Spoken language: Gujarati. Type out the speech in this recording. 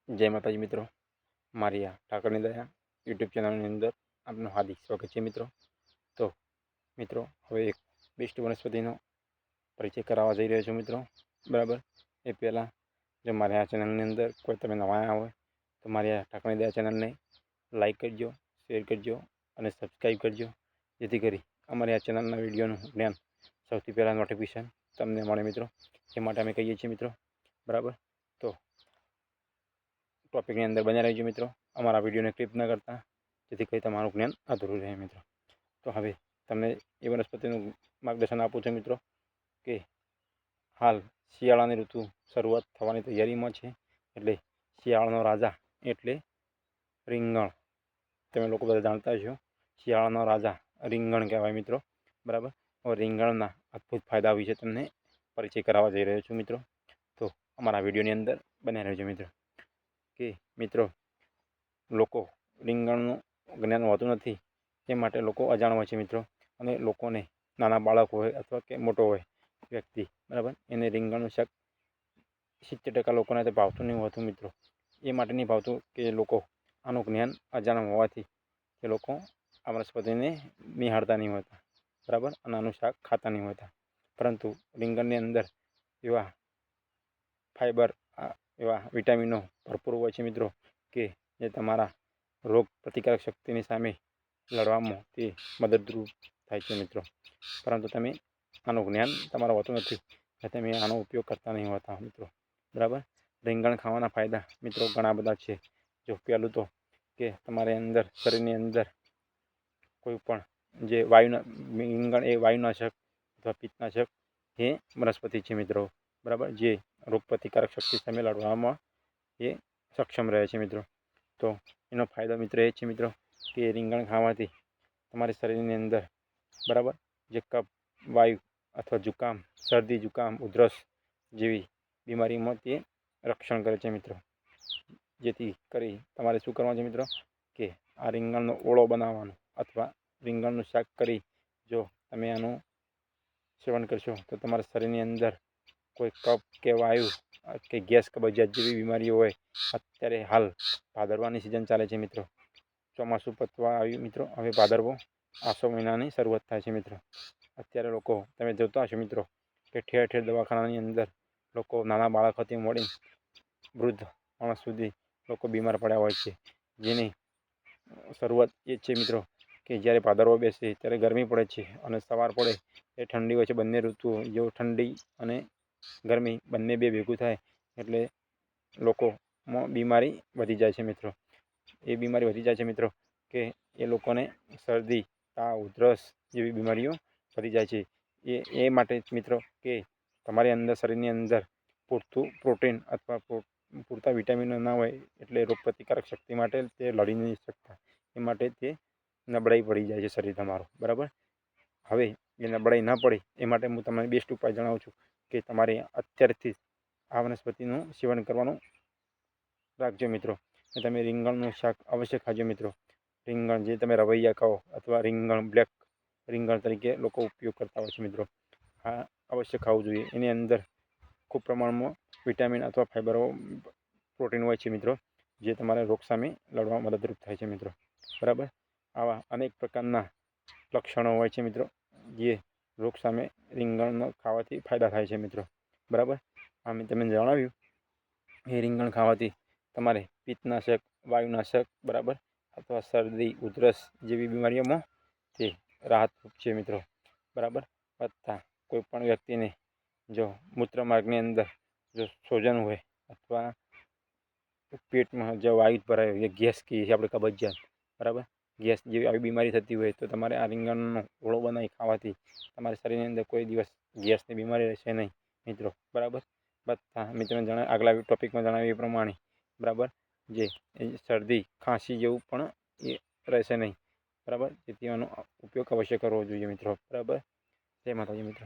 જય માતાજી મિત્રો, મારી આ ઠાકરની દયા યુટ્યુબ ચેનલની અંદર આપનું હાર્દિક સ્વાગત છે મિત્રો. તો મિત્રો, હવે એક બેસ્ટ વનસ્પતિનો પરિચય કરાવવા જઈ રહ્યો છું મિત્રો. બરાબર, એ પહેલાં જો મારી આ ચેનલની અંદર કોઈ તમે નવા આવ્યા હોય તો મારી આ ઠાકરની દયા ચેનલને લાઈક કરજો, શેર કરજો અને સબસ્ક્રાઈબ કરજો, જેથી કરી અમારી આ ચેનલના વિડીયોનું જ્ઞાન સૌથી પહેલાં નોટિફિકેશન તમને મળે મિત્રો. એ માટે અમે કહીએ છીએ મિત્રો. બરાબર, તો ટોપિકની અંદર બન્યા રહેજો મિત્રો, અમારા વિડીયોને ક્લિપ ન કરતા, જેથી કરી તમારું જ્ઞાન અધૂરું રહે મિત્રો. તો હવે તમને એ વનસ્પતિનું માર્ગદર્શન આપું છું મિત્રો કે હાલ શિયાળાની ઋતુ શરૂઆત થવાની તૈયારીમાં છે. એટલે શિયાળાનો રાજા એટલે રીંગણ, તમે લોકો બધા જાણતા છો. શિયાળાનો રાજા રીંગણ કહેવાય મિત્રો. બરાબર, હવે રીંગણના અદ્ભુત ફાયદા વિશે તમને પરિચય કરાવવા જઈ રહ્યો છું મિત્રો. તો અમારા વિડીયોની અંદર બન્યા રહેજો મિત્રો. કે મિત્રો, લોકો રીંગણનું જ્ઞાન હોતું નથી, એ માટે લોકો અજાણ હોય છે મિત્રો. અને લોકોને નાના બાળક હોય અથવા કે મોટો હોય વ્યક્તિ, બરાબર, એને રીંગણનું શાક 70% લોકોને તે ભાવતું નહીં હોતું મિત્રો. એ માટે નહીં ભાવતું કે લોકો આનું જ્ઞાન અજાણ હોવાથી એ લોકો આ વનસ્પતિને નિહાળતા નહીં હોતા. બરાબર, અને આનું શાક ખાતા નહીં હોતા. પરંતુ રીંગણની અંદર એવા ફાઈબર, એવા વિટામિનો ભરપૂર હોય છે મિત્રો કે જે તમારા રોગ પ્રતિકારક શક્તિની સામે લડવામાં તે મદદરૂપ થાય છે મિત્રો. પરંતુ તમે આનું જ્ઞાન તમારું હોતું નથી, તમે આનો ઉપયોગ કરતા નહીં હોતા મિત્રો. બરાબર, રીંગણ ખાવાના ફાયદા મિત્રો ઘણા બધા છે. જો પહેલું તો કે તમારી અંદર શરીરની અંદર કોઈ પણ જે રીંગણ એ વાયુનાશક અથવા પિત્તનાશક એ વનસ્પતિ છે મિત્રો. બરાબર, જે રોગ પ્રતિકારક શક્તિ સામે લડવામાં એ સક્ષમ રહે છે મિત્રો. તો એનો ફાયદો મિત્ર એ છે મિત્રો કે રીંગણ ખાવાથી તમારી શરીરની અંદર, બરાબર, જે કફ, વાયુ અથવા જુકામ, શરદી, જુકામ, ઉધરસ જેવી બીમારીમાં તે રક્ષણ કરે છે મિત્રો. જેથી કરી તમારે શું કરવાનું છે મિત્રો કે આ રીંગણનો ઓળો બનાવવાનો અથવા રીંગણનું શાક કરી જો તમે આનું સેવન કરશો તો તમારા શરીરની અંદર કોઈ કફ કે વાયુ કે ગેસ કબજિયાત જેવી બીમારીઓ હોય, અત્યારે હાલ ભાદરવાની સિઝન ચાલે છે મિત્રો. ચોમાસું પતવા આવ્યું મિત્રો. હવે ભાદરવો આસો મહિનાની શરૂઆત થાય છે મિત્રો. અત્યારે લોકો તમે જોતા હશો મિત્રો કે ઠેર ઠેર દવાખાનાની અંદર લોકો નાના બાળકોથી મળીને વૃદ્ધ માણસ સુધી લોકો બીમાર પડ્યા હોય છે. જેની શરૂઆત એ છે મિત્રો કે જ્યારે ભાદરવો બેસે ત્યારે ગરમી પડે છે અને સવાર પડે એ ઠંડી હોય છે. બંને ઋતુઓ જેવો ઠંડી અને ગરમી બંને બે ભેગું થાય એટલે લોકોમાં બીમારી વધી જાય છે મિત્રો. એ બીમારી વધી જાય છે મિત્રો કે એ લોકોને શરદી, તાવ, ઉધરસ જેવી બીમારીઓ વધી જાય છે. એ માટે મિત્રો કે તમારી અંદર શરીરની અંદર પૂરતું પ્રોટીન અથવા પૂરતા વિટામિનો ના હોય એટલે રોગ પ્રતિકારક શક્તિ માટે તે લડી નહીં શકતા. એ માટે તે નબળાઈ પડી જાય છે શરીર તમારું. બરાબર, હવે એ નબળાઈ ન પડે એ માટે હું તમને બેસ્ટ ઉપાય જણાવું છું કે તમારે અત્યારથી આ વનસ્પતિનું સેવન કરવાનું રાખજો મિત્રો. તમે રીંગણનું શાક અવશ્ય ખાજો મિત્રો. રીંગણ જે તમે રવૈયા ખાઓ અથવા રીંગણ બ્લેક રીંગણ તરીકે લોકો ઉપયોગ કરતા હોય છે મિત્રો. આ અવશ્ય ખાવું જોઈએ. એની અંદર ખૂબ પ્રમાણમાં વિટામિન અથવા ફાઈબરો, પ્રોટીન હોય છે મિત્રો, જે તમારા રોગ સામે લડવા મદદરૂપ થાય છે મિત્રો. બરાબર, આવા અનેક પ્રકારના લક્ષણો હોય છે મિત્રો જે રોગ સામે રીંગણનો ખાવાથી ફાયદા થાય છે મિત્રો. બરાબર, આ મેં તમને જણાવ્યું એ રીંગણ ખાવાથી તમારે પિત્તનાશક, વાયુનાશક, બરાબર, અથવા શરદી, ઉધરસ જેવી બીમારીઓમાં તે રાહતરૂપ છે મિત્રો. બરાબર, તથા કોઈ પણ વ્યક્તિને જો મૂત્રમાર્ગની અંદર જો સોજન હોય અથવા પેટમાં જો વાયુ ભરાય હોય, ગેસ કહીએ છીએ આપણે, કબજિયાત, બરાબર, ગેસ જેવી આવી બીમારી થતી હોય તો તમારે આ રીંગણનો ઓળો બનાવી ખાવાથી તમારા શરીરની અંદર કોઈ દિવસ ગેસની બીમારી રહેશે નહીં મિત્રો. બરાબર, બધા મિત્રો આગલા ટોપિકમાં જણાવ્યું એ પ્રમાણે, બરાબર, જે શરદી, ખાંસી જેવું પણ એ રહેશે નહીં. બરાબર, જેથી આનો ઉપયોગ અવશ્ય કરવો જોઈએ મિત્રો. બરાબર, જય માતાજી મિત્રો.